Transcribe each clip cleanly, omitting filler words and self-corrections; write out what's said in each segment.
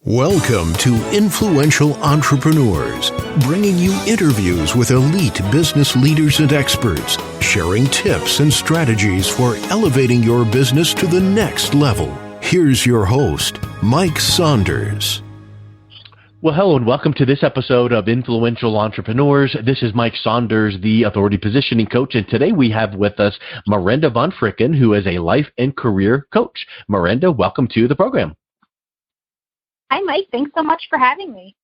Welcome to Influential Entrepreneurs, bringing you interviews with elite business leaders and experts, sharing tips and strategies for elevating your business to the next level. Here's your host, Mike Saunders. Well, hello and welcome to this episode of Influential Entrepreneurs. This is Mike Saunders, the Authority Positioning Coach, and today we have with us Miranda VonFricken, who is a life and career coach. Miranda, welcome to the program. Hi, Mike. Thanks so much for having me.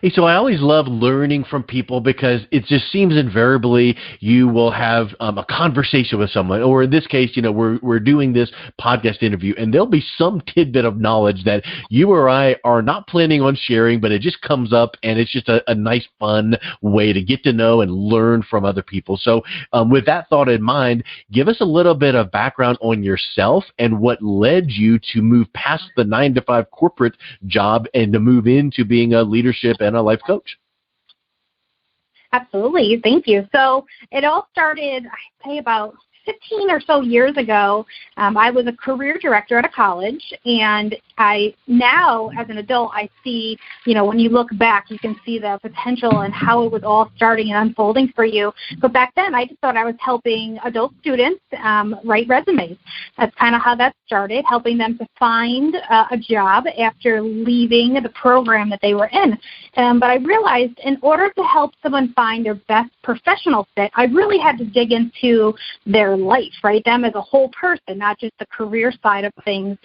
Hey, so I always love learning from people because it just seems invariably you will have a conversation with someone, or in this case, we're doing this podcast interview, and there'll be some tidbit of knowledge that you or I are not planning on sharing, but it just comes up, and it's just a nice, fun way to get to know and learn from other people. So with that thought in mind, give us a little bit of background on yourself and what led you to move past the 9-to-5 corporate job and to move into being a leadership and a life coach. Absolutely. Thank you. So it all started, I'd say, about 15 or so years ago. I was a career director at a college, and I now, as an adult, I see, when you look back, you can see the potential and how it was all starting and unfolding for you. But back then, I just thought I was helping adult students write resumes. That's kind of how that started, helping them to find a job after leaving the program that they were in. But I realized in order to help someone find their best professional fit, I really had to dig into their life, right? Them as a whole person, not just the career side of things,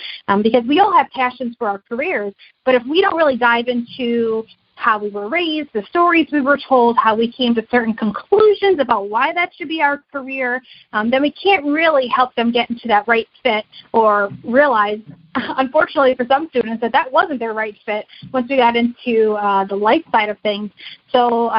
because we all have passions for our careers, but if we don't really dive into how we were raised, the stories we were told, how we came to certain conclusions about why that should be our career, then we can't really help them get into that right fit or realize, unfortunately for some students, that wasn't their right fit once we got into the life side of things. So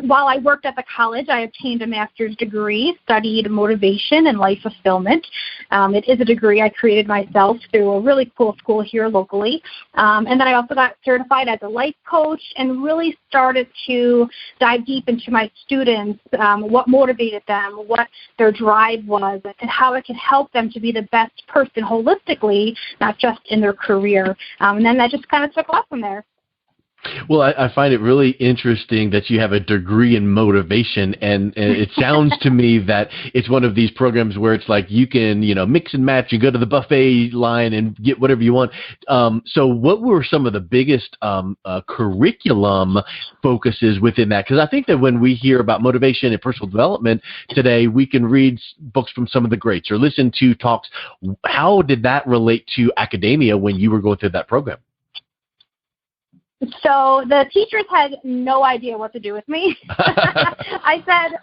while I worked at the college, I obtained a master's degree, studied motivation and life fulfillment. It is a degree I created myself through a really cool school here locally. And then I also got certified as a life coach and really started to dive deep into my students, what motivated them, what their drive was, and how it could help them to be the best person holistically, not just in their career. And then that just kind of took off from there. Well, I find it really interesting that you have a degree in motivation, and it sounds to me that it's one of these programs where it's like you can, mix and match and go to the buffet line and get whatever you want. So what were some of the biggest curriculum focuses within that? Because I think that when we hear about motivation and personal development today, we can read books from some of the greats or listen to talks. How did that relate to academia when you were going through that program? So the teachers had no idea what to do with me. I said,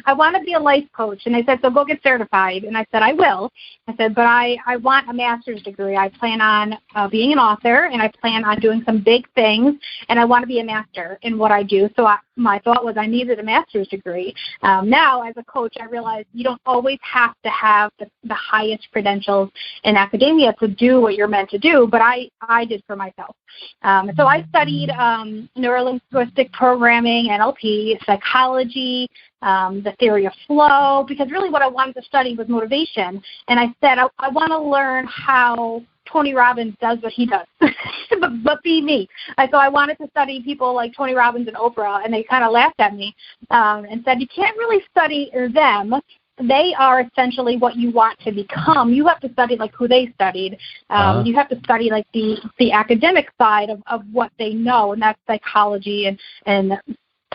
I want to be a life coach. And they said, so go get certified. And I said, I will. I said, but I want a master's degree. I plan on being an author, and I plan on doing some big things, and I want to be a master in what I do. So my thought was I needed a master's degree. Now, as a coach, I realize you don't always have to have the highest credentials in academia to do what you're meant to do, but I did for myself. So I studied neurolinguistic programming, NLP, psychology, the theory of flow, because really what I wanted to study was motivation. And I said, I want to learn how Tony Robbins does what he does, but be me. So I wanted to study people like Tony Robbins and Oprah, and they kind of laughed at me and said, you can't really study them. They are essentially what you want to become. You have to study like who they studied. You have to study like the academic side of what they know, and that's psychology and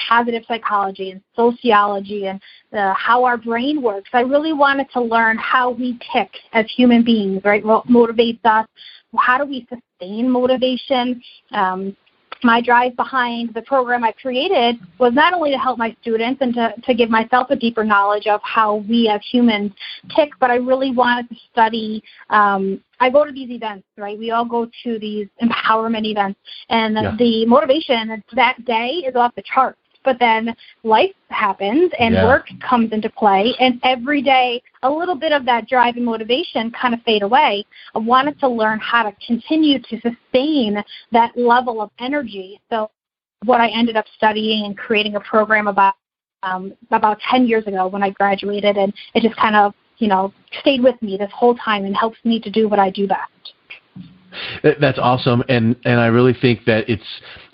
positive psychology and sociology and how our brain works. I really wanted to learn how we tick as human beings, right? What motivates us? How do we sustain motivation? My drive behind the program I created was not only to help my students and to give myself a deeper knowledge of how we as humans tick, but I really wanted to study. I go to these events, right? We all go to these empowerment events, and the motivation that day is off the charts. But then life happens and work comes into play, and every day a little bit of that drive and motivation kind of fade away. I wanted to learn how to continue to sustain that level of energy. So what I ended up studying and creating a program about 10 years ago when I graduated, and it just kind of, stayed with me this whole time and helps me to do what I do best. That's awesome, and I really think that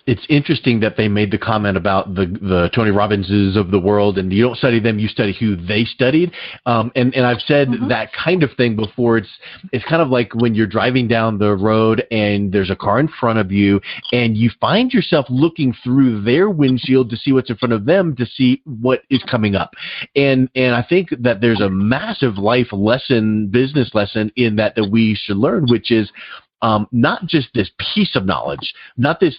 it's interesting that they made the comment about the Tony Robbinses of the world, and you don't study them, you study who they studied. And I've said that kind of thing before. It's kind of like when you're driving down the road and there's a car in front of you, and you find yourself looking through their windshield to see what's in front of them, to see what is coming up. And I think that there's a massive life lesson, business lesson in that we should learn, which is not just this piece of knowledge, not this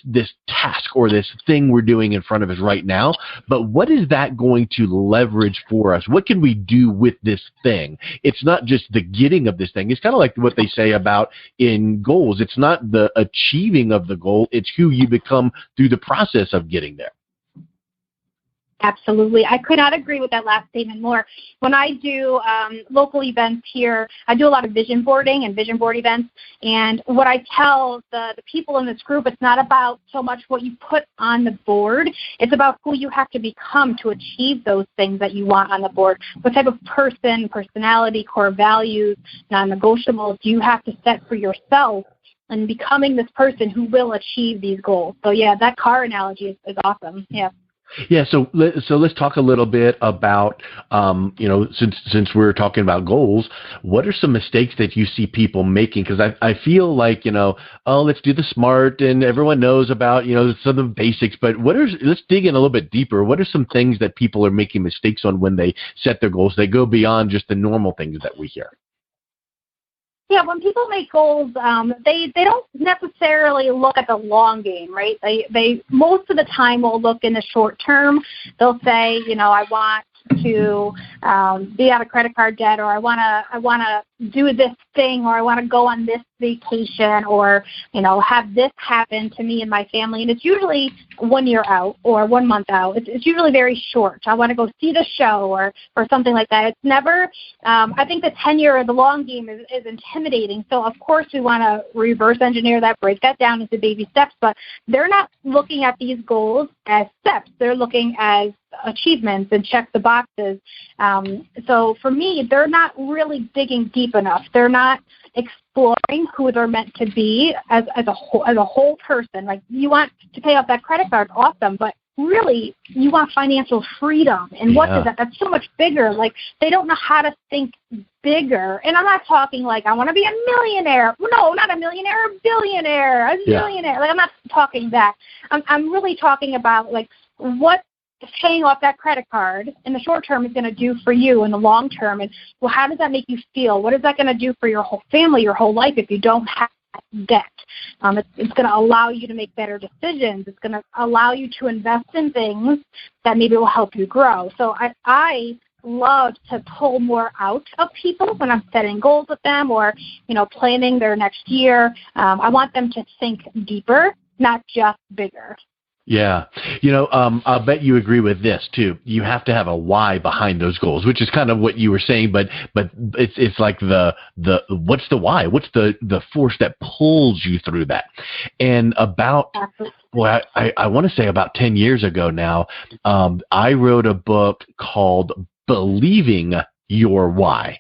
task or this thing we're doing in front of us right now, but what is that going to leverage for us? What can we do with this thing? It's not just the getting of this thing. It's kind of like what they say about in goals. It's not the achieving of the goal. It's who you become through the process of getting there. Absolutely. I could not agree with that last statement more. When I do local events here, I do a lot of vision boarding and vision board events. And what I tell the people in this group, it's not about so much what you put on the board. It's about who you have to become to achieve those things that you want on the board. What type of person, personality, core values, non-negotiables do you have to set for yourself and becoming this person who will achieve these goals? So, yeah, that car analogy is awesome. Yeah. Yeah, so let's talk a little bit about, since we're talking about goals, what are some mistakes that you see people making? Because I feel like, let's do the SMART, and everyone knows about, some of the basics, but let's dig in a little bit deeper. What are some things that people are making mistakes on when they set their goals? They go beyond just the normal things that we hear. Yeah, when people make goals, they don't necessarily look at the long game, right? They most of the time will look in the short term. They'll say, I want to be out of credit card debt, or I want to do this thing, or I want to go on this vacation, or have this happen to me and my family. And it's usually 1 year out or 1 month out. It's usually very short. I want to go see the show or something like that. It's never. I think the 10-year or the long game is intimidating. So of course we want to reverse engineer that, break that down into baby steps. But they're not looking at these goals as steps. They're looking as achievements and check the boxes. So for me, they're not really digging deep enough. They're not exploring who they're meant to be as a whole person. Like, you want to pay off that credit card, awesome, but really you want financial freedom. And what is that? That's so much bigger. Like, they don't know how to think bigger. And I'm not talking like I want to be a millionaire. No, not a millionaire, a billionaire, a zillionaire. Like, I'm not talking that. I'm really talking about like what paying off that credit card in the short term is going to do for you in the long term. And well, how does that make you feel? What is that going to do for your whole family, your whole life if you don't have debt? It's going to allow you to make better decisions. It's going to allow you to invest in things that maybe will help you grow. So I love to pull more out of people when I'm setting goals with them or, planning their next year. I want them to think deeper, not just bigger. Yeah. I'll bet you agree with this too. You have to have a why behind those goals, which is kind of what you were saying, but it's like the what's the why? What's the force that pulls you through that? And about, well, I want to say about 10 years ago now, I wrote a book called Believing Your Why.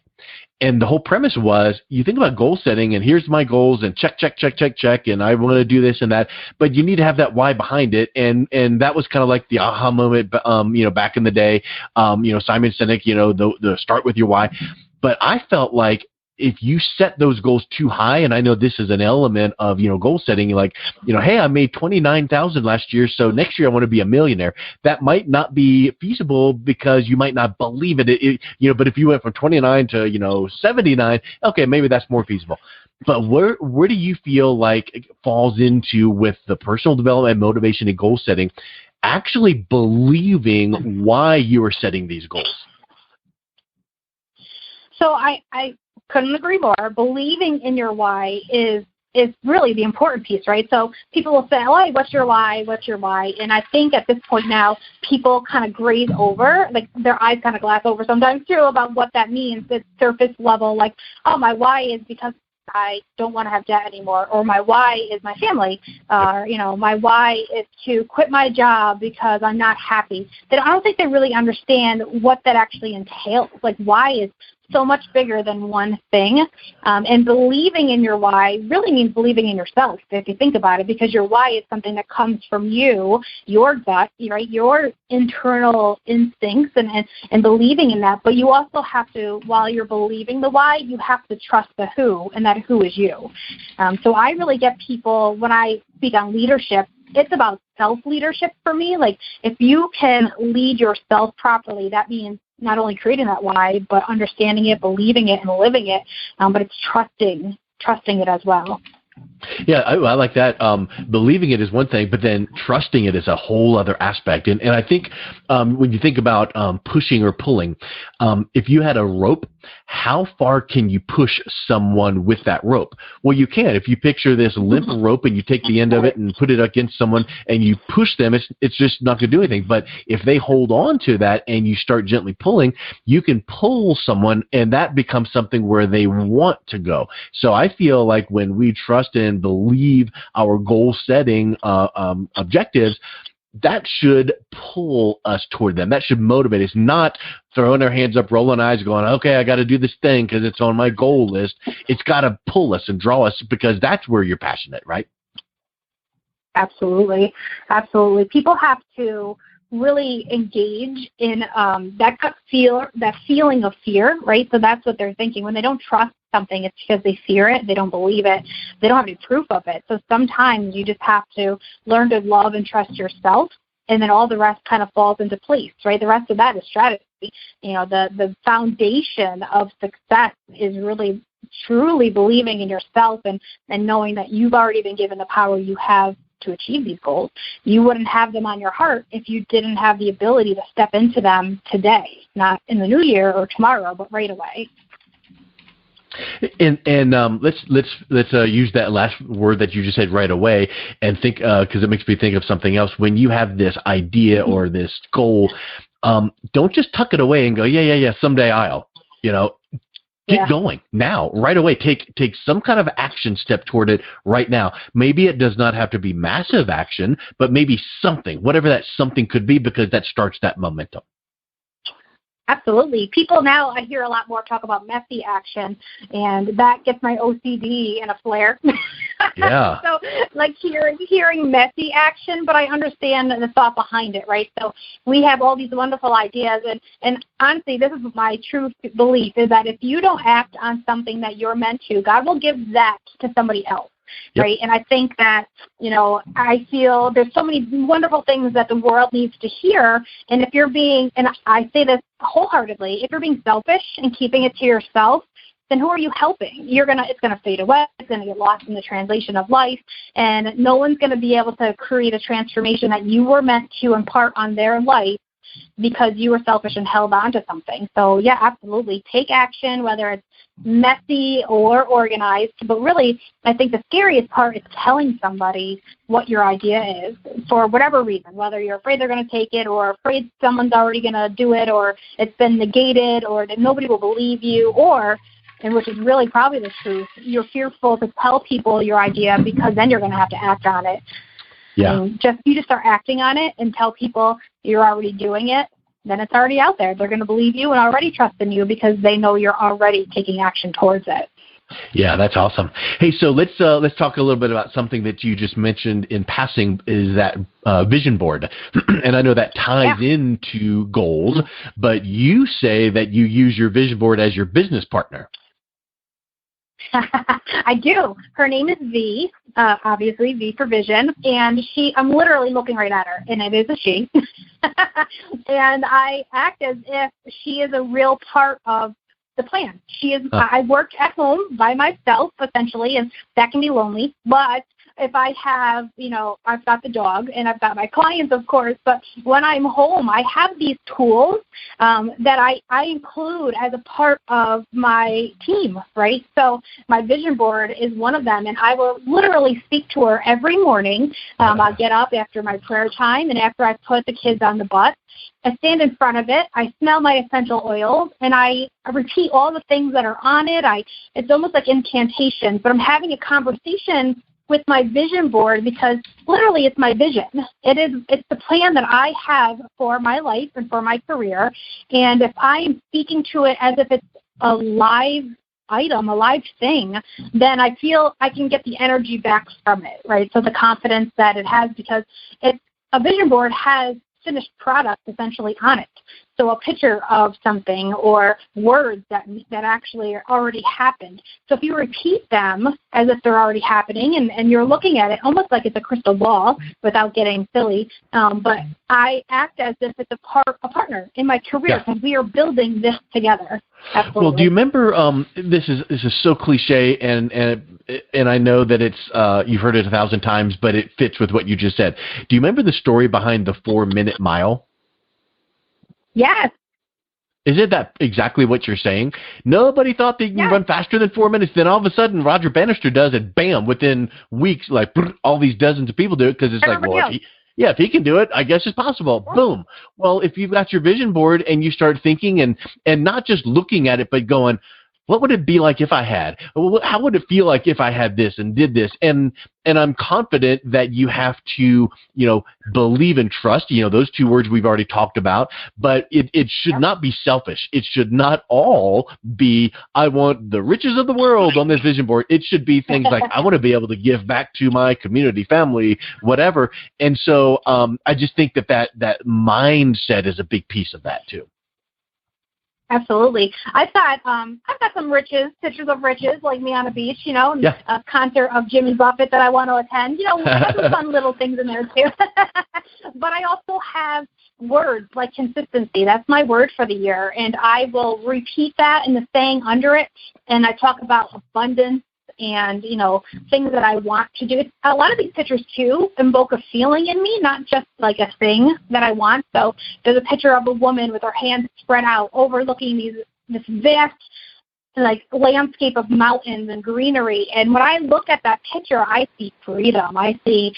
And the whole premise was, you think about goal setting, and here's my goals, and check, and I want to do this and that, but you need to have that why behind it, and that was kind of like the aha moment, back in the day, Simon Sinek, the start with your why. But I felt like if you set those goals too high, and I know this is an element of, goal setting, like, hey, I made $29,000 last year, so next year I want to be a millionaire. That might not be feasible because you might not believe it. But if you went from 29 to, 79, okay, maybe that's more feasible. But where do you feel like it falls into with the personal development, motivation, and goal setting, actually believing why you are setting these goals? So I couldn't agree more. Believing in your why is really the important piece, right? So people will say, oh, hey, what's your why? What's your why? And I think at this point now, people kind of graze over, like their eyes kind of glass over sometimes too about what that means. It's surface level, like, oh, my why is because I don't want to have debt anymore, or my why is my family, my why is to quit my job because I'm not happy. I don't think they really understand what that actually entails. Like, why is so much bigger than one thing. And believing in your why really means believing in yourself, if you think about it, because your why is something that comes from you, your gut, right, your internal instincts and believing in that. But you also have to, while you're believing the why, you have to trust the who, and that who is you. So I really get people, when I speak on leadership, it's about self-leadership for me. Like, if you can lead yourself properly, that means not only creating that why, but understanding it, believing it, and living it. But it's trusting it as well. Yeah, I like that. Believing it is one thing, but then trusting it is a whole other aspect. And I think when you think about pushing or pulling, if you had a rope, how far can you push someone with that rope? Well, you can. If you picture this limp rope and you take the end of it and put it against someone and you push them, it's just not going to do anything. But if they hold on to that and you start gently pulling, you can pull someone, and that becomes something where they want to go. So I feel like when we trust and believe our goal-setting objectives, that should pull us toward them. That should motivate us, not throwing our hands up, rolling eyes, going, okay, I got to do this thing because it's on my goal list. It's got to pull us and draw us, because that's where you're passionate, right? Absolutely. Absolutely. People have to really engage in that feeling of fear, right? So that's what they're thinking. When they don't trust something, it's because they fear it, they don't believe it, they don't have any proof of it. So sometimes you just have to learn to love and trust yourself, and then all the rest kind of falls into place, right? The rest of that is strategy. You know, the foundation of success is really truly believing in yourself and knowing that you've already been given the power you have to achieve these goals. You wouldn't have them on your heart if you didn't have the ability to step into them today, not in the new year or tomorrow, but right away. And let's use that last word that you just said, right away, and think, because it makes me think of something else. When you have this idea or this goal, don't just tuck it away and go, yeah, someday I'll, Get going now, right away. Take some kind of action step toward it right now. Maybe it does not have to be massive action, but maybe something, whatever that something could be, because that starts that momentum. Absolutely. People now, I hear a lot more talk about messy action, and that gets my OCD in a flare. Yeah. So, like hearing messy action, but I understand the thought behind it, right? So we have all these wonderful ideas, and honestly, this is my true belief, is that if you don't act on something that you're meant to, God will give that to somebody else. Yep. Right. And I think that, I feel there's so many wonderful things that the world needs to hear. And if you're being, and I say this wholeheartedly, if you're being selfish and keeping it to yourself, then who are you helping? It's going to fade away. It's going to get lost in the translation of life. And no one's going to be able to create a transformation that you were meant to impart on their life because you were selfish and held on to something. So, yeah, absolutely. Take action, whether it's messy or organized. But really, I think the scariest part is telling somebody what your idea is for whatever reason, whether you're afraid they're going to take it or afraid someone's already going to do it or it's been negated or that nobody will believe you, or, and which is really probably the truth, you're fearful to tell people your idea because then you're going to have to act on it. Yeah. And you just start acting on it and tell people you're already doing it, then it's already out there. They're going to believe you and already trust in you because they know you're already taking action towards it. Yeah, that's awesome. Hey, so let's talk a little bit about something that you just mentioned in passing, is that vision board. And I know that ties into goals, but you say that you use your vision board as your business partner. I do. Her name is V, obviously V for Vision, and I'm literally looking right at her, and it is a she. And I act as if she is a real part of the plan. I work at home by myself, essentially, and that can be lonely, but if I have, I've got the dog and I've got my clients, of course, but when I'm home, I have these tools that I include as a part of my team, right? So my vision board is one of them, and I will literally speak to her every morning. I'll get up after my prayer time, and after I put the kids on the bus, I stand in front of it, I smell my essential oils, and I repeat all the things that are on it. It's almost like incantations, but I'm having a conversation with my vision board because literally it's my vision. It's the plan that I have for my life and for my career. And if I am speaking to it as if it's a live item, a live thing, then I feel I can get the energy back from it, right? So the confidence that it has, because a vision board has finished product essentially on it. So a picture of something or words that actually already happened. So if you repeat them as if they're already happening and you're looking at it almost like it's a crystal ball without getting silly, but I act as if it's a partner in my career because we are building this together. Absolutely. Well, do you remember, this is so cliche and I know that it's you've heard it 1,000 times, but it fits with what you just said. Do you remember the story behind the 4-minute mile? Yes. Isn't that exactly what you're saying? Nobody thought they can run faster than 4 minutes. Then all of a sudden, Roger Bannister does it. Bam! Within weeks, like all these dozens of people do it because it's like, well, if he can do it, I guess it's possible. Yeah. Boom. Well, if you've got your vision board and you start thinking and not just looking at it, but going, what would it be like if I had? How would it feel like if I had this and did this? And I'm confident that you have to, believe and trust, those 2 words we've already talked about, but it should not be selfish. It should not all be, I want the riches of the world on this vision board. It should be things like, I want to be able to give back to my community, family, whatever. And so I just think that mindset is a big piece of that too. Absolutely. I've got some pictures of riches, like me on a beach, a concert of Jimmy Buffett that I want to attend. I have some fun little things in there too. But I also have words like consistency. That's my word for the year. And I will repeat that in the saying under it. And I talk about abundance and, things that I want to do. A lot of these pictures, too, invoke a feeling in me, not just like a thing that I want. So there's a picture of a woman with her hands spread out overlooking this vast landscape of mountains and greenery. And when I look at that picture, I see freedom. I see,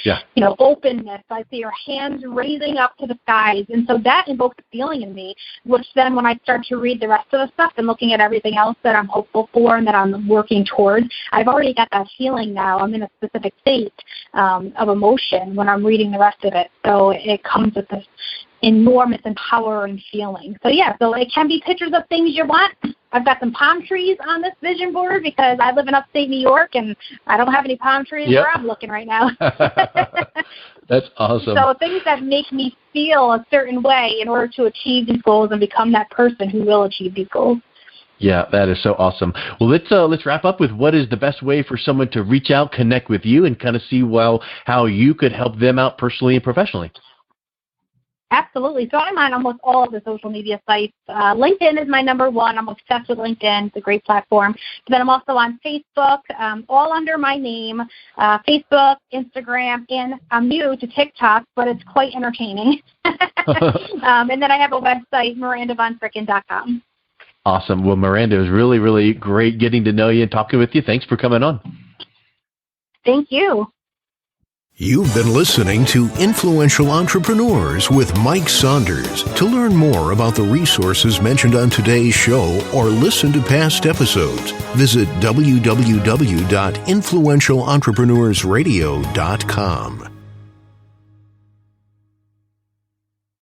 openness. I see her hands raising up to the skies. And so that invokes a feeling in me, which then when I start to read the rest of the stuff and looking at everything else that I'm hopeful for and that I'm working towards, I've already got that feeling now. I'm in a specific state of emotion when I'm reading the rest of it. So it comes with this enormous empowering feeling. So it can be pictures of things you want. I've got some palm trees on this vision board because I live in upstate New York and I don't have any palm trees where I'm looking right now. That's awesome. So things that make me feel a certain way in order to achieve these goals and become that person who will achieve these goals. Yeah, that is so awesome. Well, let's wrap up with what is the best way for someone to reach out, connect with you, and kind of see how you could help them out personally and professionally. Absolutely. So I'm on almost all of the social media sites. LinkedIn is my number one. I'm obsessed with LinkedIn. It's a great platform. But then I'm also on Facebook, all under my name, Facebook, Instagram, and I'm new to TikTok, but it's quite entertaining. And then I have a website, MirandaVonFricken.com. Awesome. Well, Miranda, it was really, really great getting to know you and talking with you. Thanks for coming on. Thank you. You've been listening to Influential Entrepreneurs with Mike Saunders. To learn more about the resources mentioned on today's show or listen to past episodes, visit www.influentialentrepreneursradio.com.